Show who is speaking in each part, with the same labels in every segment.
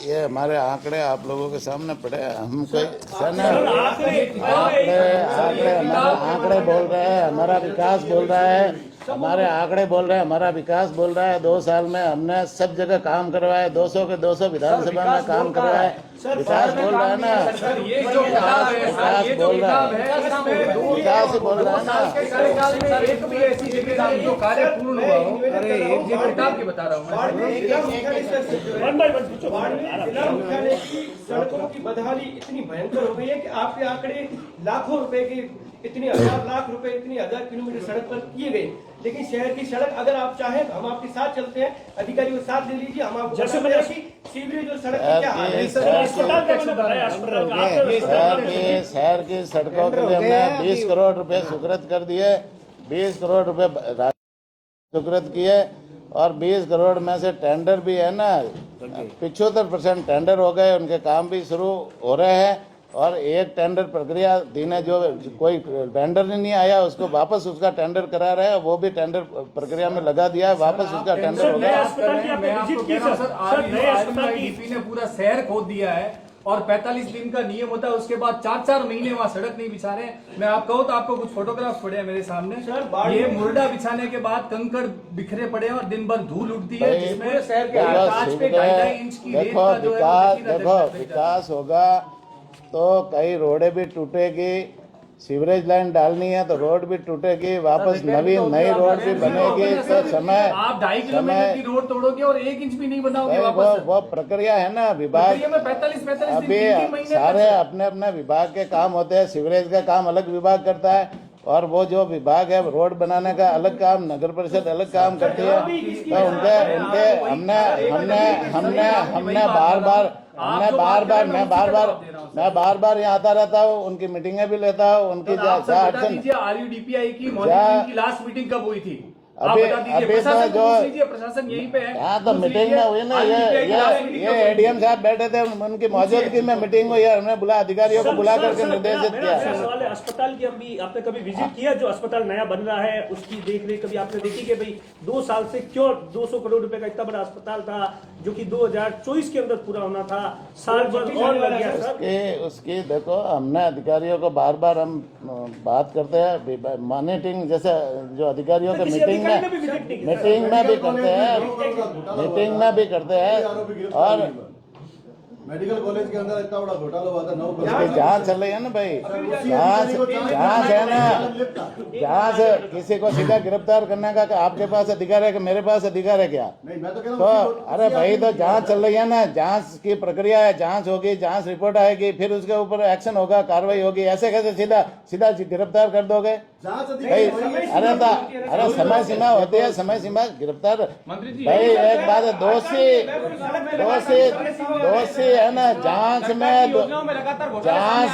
Speaker 1: ये हमारे आंकड़े आप लोगों के सामने पड़े हैं। हम कोई आंकड़े बोल रहे हैं, हमारा विकास बोल रहा है, हमारे आंकड़े बोल रहे हैं, हमारा विकास बोल रहा है। 2 साल में हमने सब जगह काम करवाया, 200 के 200 विधानसभा में काम करवाया। विकास बोल रहा है ना, विकास बोल रहा है, विकास ही बोल रहा है ना।
Speaker 2: एक भी ऐसी जगह जो कार्य पूर्ण हुआ हो, अरे एक जगह किताब की बता रहा हूँ मैं।
Speaker 3: सड़कों की बदहाली इतनी भयंकर हो गई है कि आपके आंकड़े लाखों रुपए के, इतने हजार लाख रुपए, इतनी 1000 किलोमीटर सड़क पर किए गए, लेकिन शहर की सड़क अगर आप चाहें तो हम आपके साथ चलते हैं, अधिकारियों के साथ ले लीजिए, हम आपको सीवरेज और सड़क की क्या हाल है।
Speaker 1: शहर की सड़कों के लिए हमने 20 करोड़ रुपए स्वीकृत कर दिए, 20 करोड़ रुपए स्वीकृत किए, और 20 करोड़ में से टेंडर भी है ना, 75% टेंडर हो गए, उनके काम भी शुरू हो रहे हैं। और एक टेंडर प्रक्रिया दिन है, जो कोई टेंडर नहीं आया उसको वापस उसका टेंडर करा रहे हैं, वो भी टेंडर प्रक्रिया में लगा दिया है, वापस उसका टेंडर हो गया।
Speaker 2: ने पूरा शहर खोद दिया है और 45 दिन का नियम होता है, उसके बाद 4-4 महीने वहाँ सड़क नहीं बिछा रहे। मैं आप कहूँ तो आपको कुछ फोटोग्राफ पड़े हैं मेरे सामने, ये मुर्दा बिछाने के बाद कंकड़ बिखरे पड़े हैं और दिन भर धूल उठती है, जिसमें शहर के कांच पे 2.5 इंच की रेत का जो है
Speaker 1: विकास होगा तो कई रोडें भी टूटेगी, सीवरेज लाइन डालनी है तो रोड भी टूटेगी, वापस नई रोड भी बनेगी। तो समय
Speaker 2: आप 2.5 किलोमीटर की रोड तोड़ोगे और 1 इंच भी नहीं बनाओगे
Speaker 1: वो प्रक्रिया है ना। विभाग अभी सारे अपने अपने विभाग के काम होते हैं, सीवरेज का काम अलग विभाग करता है, और वो जो विभाग है रोड बनाने का अलग काम, नगर परिषद अलग काम करती है। तो उनके हमने मैं बार बार यहाँ आता रहता हूँ, उनकी मीटिंगें भी लेता हूँ, उनकी
Speaker 2: RUDPI की मॉनिटरिंग की लास्ट मीटिंग कब हुई थी?
Speaker 1: अभी तो जो
Speaker 2: प्रशासन यहीं पे है,
Speaker 1: यहाँ तो मीटिंग में हुई ना, ये ADM साहब बैठे थे, उनकी मौजूदगी में मीटिंग हुई है, हमने बुला अधिकारियों को बुला करके निर्देशित किया।
Speaker 4: अस्पताल की अभी आपने कभी विजिट किया? जो अस्पताल नया बन रहा है उसकी देख रेख कभी आपने देखी कि भाई 2 साल से क्यों 200 करोड़ रुपए का इतना बड़ा अस्पताल था जो कि 2024 के अंदर पूरा होना था, साल भर और लग गया सर।
Speaker 1: उसकी देखो, हमने अधिकारियों को बार बार हम बात करते हैं, मॉनिटरिंग जैसे जो अधिकारियों के मीटिंग में भी करते हैं और
Speaker 5: मेडिकल कॉलेज के अंदर इतना बड़ा घोटाला हुआ था, 9
Speaker 1: उसकी जांच चल रही है ना भाई, जांच है ना, जांच किसी को सीधा गिरफ्तार करने का आपके पास अधिकार है कि मेरे पास अधिकार है क्या?
Speaker 5: नहीं, मैं तो कह
Speaker 1: तो
Speaker 5: रहा हूं
Speaker 1: अरे भाई, तो जांच चल रही है ना, जांच की प्रक्रिया है, जांच होगी, जांच रिपोर्ट आएगी, फिर उसके ऊपर एक्शन होगा, कार्रवाई होगी। ऐसे कैसे सीधा गिरफ्तार कर दोगे भाई? अरे समय सीमा होती है, समय सीमा गिरफ्तार भाई। एक बात है, दोषी है ना, जांच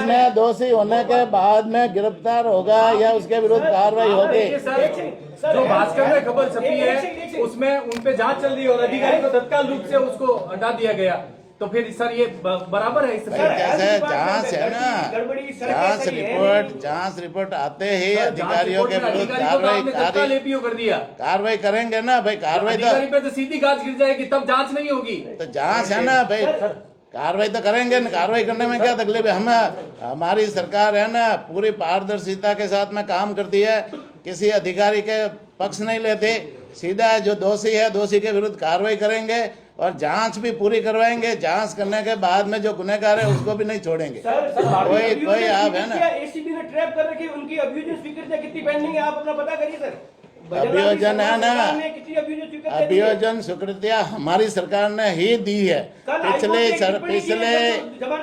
Speaker 1: में दोषी होने के बाद में गिरफ्तार होगा या उसके विरुद्ध कार्रवाई होगी।
Speaker 2: जो भास्कर में खबर छपी है उसमें उनपे जांच चल रही है और अधिकारी को तत्काल रूप से उसको हटा दिया गया, तो फिर सर ये बराबर है?
Speaker 1: कैसे जांच है ना, जांच रिपोर्ट आते ही अधिकारियों के विरुद्ध कार्रवाई करेंगे ना भाई। कार्रवाई
Speaker 2: तो सीधी गाज गिर जाएगी, तब जांच नहीं होगी।
Speaker 1: तो जांच है ना भाई, कार्रवाई तो करेंगे ना, कार्रवाई करने में क्या तकलीफ है? हमारी सरकार है ना, पूरी पारदर्शिता के साथ में काम करती है, किसी अधिकारी के पक्ष नहीं लेते, सीधा जो दोषी है दोषी के विरुद्ध कार्रवाई करेंगे और जांच भी पूरी करवाएंगे। जांच करने के बाद में जो गुनहगार है उसको भी नहीं छोड़ेंगे। कोई आप है ना,
Speaker 3: ACB ने ट्रैप कर रखी, उनकी अभियोजन स्वीकृति कितनी पेंडिंग है, आप अपना पता करिए सर।
Speaker 1: अभियोजन है ना, अभियोजन स्वीकृतियां हमारी सरकार ने ही दी है।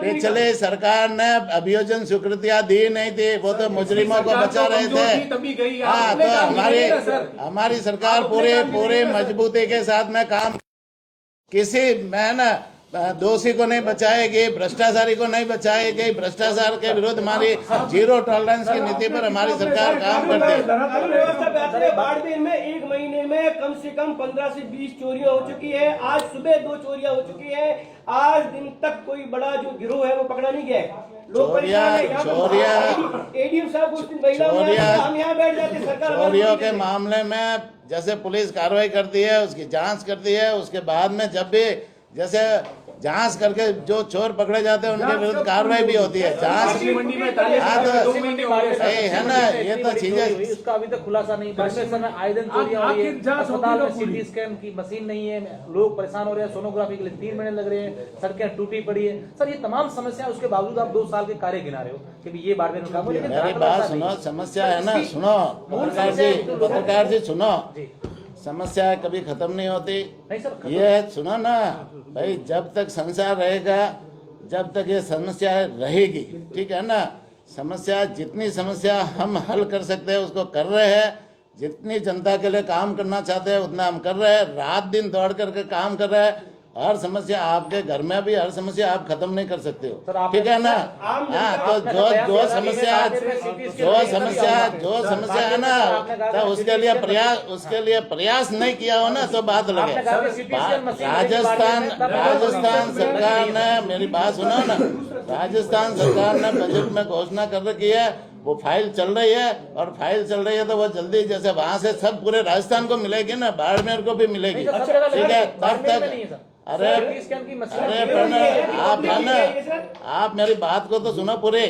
Speaker 1: पिछले सरकार ने अभियोजन स्वीकृतियां दी नहीं थी, वो तो मुजरिमों को बचा रहे थे। हाँ, तो हमारी सरकार पूरे मजबूती के साथ में काम, किसी में ना दोषी को नहीं बचाएगी, भ्रष्टाचारी को नहीं बचाएगी। भ्रष्टाचार के विरुद्ध हमारी 0 टॉलरेंस की नीति पर हमारी सरकार काम करती है।
Speaker 3: बाड़मेर में 1 महीने में कम से कम 15 से 20 चोरियां हो चुकी है। आज सुबह 2 चोरियां हो चुकी है। आज दिन तक कोई बड़ा जो गिरोह है वो पकड़ा नहीं गया है।
Speaker 1: चोरियों के मामले में जैसे पुलिस कार्रवाई करती है, उसकी जांच करती है, उसके बाद में जब भी जैसे जांच करके जो चोर पकड़े जाते हैं उनके विरुद्ध कार्रवाई भी होती है। जांच
Speaker 2: सब्जी मंडी में ताले
Speaker 1: हाँ, तो
Speaker 2: 2 महीने हो गए।
Speaker 1: है ना, ये तो चीजें
Speaker 6: उसका अभी तक खुलासा नहीं। बागेश्वर में आयोजन चोरियां हो रही है,
Speaker 2: आखिर जांच
Speaker 6: अस्पताल
Speaker 2: होगी
Speaker 6: में
Speaker 2: तो पूरी।
Speaker 6: सीटी स्कैन की मशीन नहीं है, लोग परेशान हो रहे हैं, सोनोग्राफी के लिए 3 महीने लग रहे हैं, सड़कें टूटी पड़ी है। सर ये तमाम समस्या, उसके बावजूद आप 2 साल के कार्य गिना रहे हो कि ये बाड़मेर में काम हो, लेकिन
Speaker 1: मेरी
Speaker 6: ढाका
Speaker 1: बात
Speaker 6: वैसा
Speaker 1: सुनो,
Speaker 6: नहीं।
Speaker 1: समस्या है ना, सुनो पत्रकार जी सुनो, समस्या कभी खत्म नहीं होती।
Speaker 6: नहीं सर,
Speaker 1: ये सुनो ना भाई, जब तक संसार रहेगा, जब तक ये समस्या रहेगी, ठीक है ना। समस्या, जितनी समस्या हम हल कर सकते हैं उसको कर रहे हैं, जितनी जनता के लिए काम करना चाहते हैं उतना हम कर रहे हैं, रात दिन दौड़ करके काम कर रहे हैं। हर समस्या आपके घर में भी, हर समस्या आप खत्म नहीं कर सकते
Speaker 6: सर,
Speaker 1: हो,
Speaker 6: आपने-
Speaker 1: ठीक है ना।
Speaker 6: आपने-
Speaker 1: हाँ, तो
Speaker 6: आपने
Speaker 1: जो
Speaker 6: बताया
Speaker 1: जो
Speaker 6: कि
Speaker 1: समस्या
Speaker 6: बाड़मेर में CT स्कैन
Speaker 1: जो
Speaker 6: नहीं
Speaker 1: समस्या
Speaker 6: करते
Speaker 1: जो
Speaker 6: आपने।
Speaker 1: समस्या है ना,
Speaker 6: आपने कहा
Speaker 1: तो
Speaker 6: कि
Speaker 1: उसके
Speaker 6: CT
Speaker 1: लिए
Speaker 6: स्कैन
Speaker 1: उसके लिए प्रयास नहीं किया हो ना तो बात लगे।
Speaker 6: आपने कहा कि CT स्कैन मशीन
Speaker 1: राजस्थान
Speaker 6: नहीं,
Speaker 1: राजस्थान सरकार ने, मेरी बात सुनो ना, राजस्थान सरकार ने बजट में घोषणा कर रखी है, वो फाइल चल रही है, और फाइल चल रही है तो वो जल्दी, जैसे वहां से सब पूरे राजस्थान को मिलेगी ना, बाड़मेर को भी मिलेगी,
Speaker 6: नहीं, सब जगह
Speaker 1: ठीक है। तब
Speaker 6: बाड़मेर में
Speaker 1: तक
Speaker 6: नहीं है सर।
Speaker 1: अरे
Speaker 6: CT स्कैन की मशीन
Speaker 1: अरे
Speaker 6: नहीं है।
Speaker 1: प्रणव, आप है ना, आप मेरी बात को तो सुनो पूरी।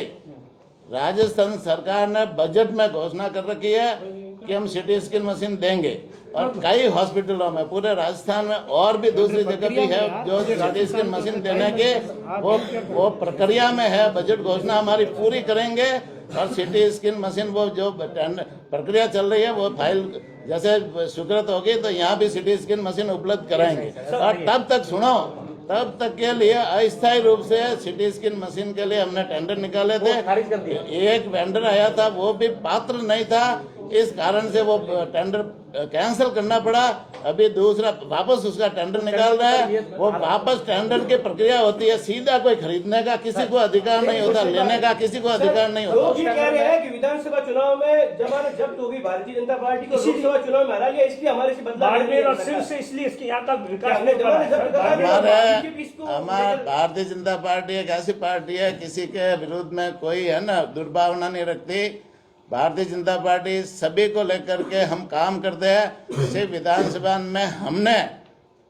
Speaker 1: राजस्थान सरकार ने बजट में घोषणा कर रखी है कि हम सिटी स्कैन मशीन देंगे, और कई हॉस्पिटलों में पूरे राजस्थान में और भी दूसरी जगह भी है जो सिटी स्कैन मशीन देने के वो प्रक्रिया में है। बजट घोषणा हमारी पूरी करेंगे, और सिटी स्कैन मशीन वो जो प्रक्रिया चल रही है वो फाइल जैसे स्वीकृत होगी तो यहाँ भी सिटी स्कैन मशीन उपलब्ध कराएंगे। और तब तक सुनो, तब तक के लिए अस्थायी रूप से सिटी स्कैन मशीन के लिए हमने टेंडर निकाले थे,
Speaker 6: खारिज कर दिया।
Speaker 1: एक वेंडर आया था वो भी पात्र नहीं था, इस कारण से वो टेंडर कैंसिल करना पड़ा। अभी दूसरा वापस उसका टेंडर निकाल रहा है, वो वापस टेंडर की प्रक्रिया होती है, सीधा कोई खरीदने का किसी को अधिकार नहीं होता, लेने का किसी को अधिकार नहीं होता।
Speaker 3: लोग ये कह रहे हैं कि विधानसभा चुनाव में जमानत जब्त होगी भारतीय जनता पार्टी को, लोकसभा चुनाव में हरा लिया, इसलिए हमारे से बदला
Speaker 4: बाड़मेर और सिर्फ से इसलिए इसके यहाँ का विकास
Speaker 3: हमने जमानत जब्त करा दिया।
Speaker 1: हमारे भारतीय जनता पार्टी एक ऐसी पार्टी है, किसी के विरुद्ध में कोई है ना दुर्भावना नहीं रखती। भारतीय जनता पार्टी सभी को लेकर के हम काम करते हैं। सिर्फ विधानसभा में हमने,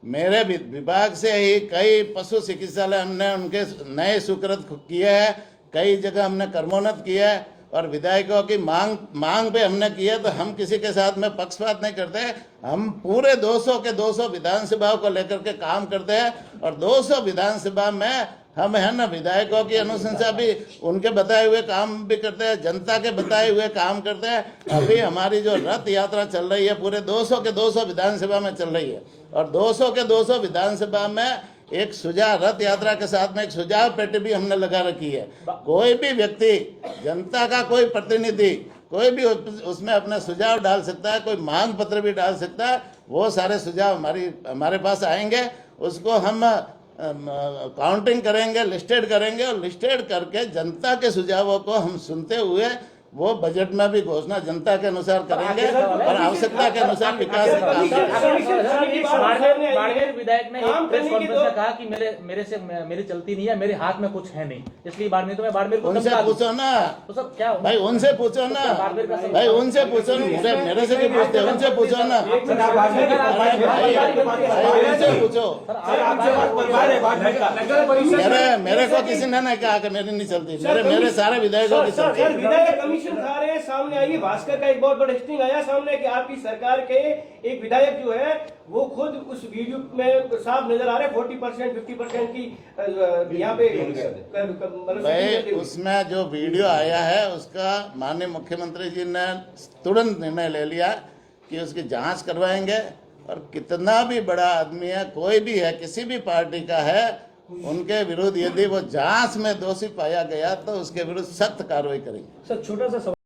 Speaker 1: मेरे विभाग से ही कई पशु चिकित्सालय हमने उनके नए स्वीकृत किए हैं, कई जगह हमने कर्मोन्नत किया है, और विधायकों की मांग पे हमने किया। तो हम किसी के साथ में पक्षपात नहीं करते, हम पूरे 200 के 200 विधानसभाओं को लेकर के काम करते हैं, और 200 विधानसभा में हम है ना विधायकों की अनुशंसा भी, उनके बताए हुए काम भी करते हैं, जनता के बताए हुए काम करते हैं। अभी हमारी जो रथ यात्रा चल रही है पूरे 200 के 200 विधानसभा में चल रही है, और 200 के 200 विधानसभा में एक सुझाव, रथ यात्रा के साथ में एक सुझाव पेटी भी हमने लगा रखी है। कोई भी व्यक्ति, जनता का कोई प्रतिनिधि, कोई भी उसमें अपना सुझाव डाल सकता है, कोई मांग पत्र भी डाल सकता है। वो सारे सुझाव हमारे पास आएंगे, उसको हम काउंटिंग करेंगे, लिस्टेड करेंगे, और लिस्टेड करके जनता के सुझावों को हम सुनते हुए वो बजट में भी घोषणा जनता के अनुसार करेंगे, और आवश्यकता के अनुसार विकास का काम करेंगे।
Speaker 6: बाड़मेर विधायक ने एक प्रेस कॉन्फ्रेंस में कहा कि मेरी चलती नहीं है, मेरे हाथ में कुछ है नहीं, इसलिए बाड़मेर तो मैं बाड़मेर को
Speaker 1: उनसे
Speaker 6: धमका दूं।
Speaker 1: पूछो ना
Speaker 6: तो सब क्या
Speaker 1: भाई, उनसे पूछो ना भाई, उनसे पूछो, मेरे से क्यों पूछते, उनसे पूछो ना भाई, उनसे पूछो। मेरे को किसी ने नहीं कहा कि मेरी नहीं चलती, मेरे सारे विधायकों की चलती है।
Speaker 3: विधायक कमीशन खा रहे हैं, सामने आई है भास्कर का एक बहुत बड़ा स्टिंग आया सामने कि आपकी सरकार के एक विधायक जो है वो खुद उस वीडियो में साफ नजर आ रहे हैं 40% 50% की यहाँ पे
Speaker 1: भाई, उसमें जो वीडियो आया है उसका माननीय मुख्यमंत्री जी ने तुरंत निर्णय ले लिया कि उसकी जांच करवाएंगे, और कितना भी बड़ा आदमी है, कोई भी है, किसी भी पार्टी का है, उनके विरुद्ध यदि वो जांच में दोषी पाया गया तो उसके विरुद्ध सख्त कार्रवाई करेंगे।
Speaker 4: सर छोटा सा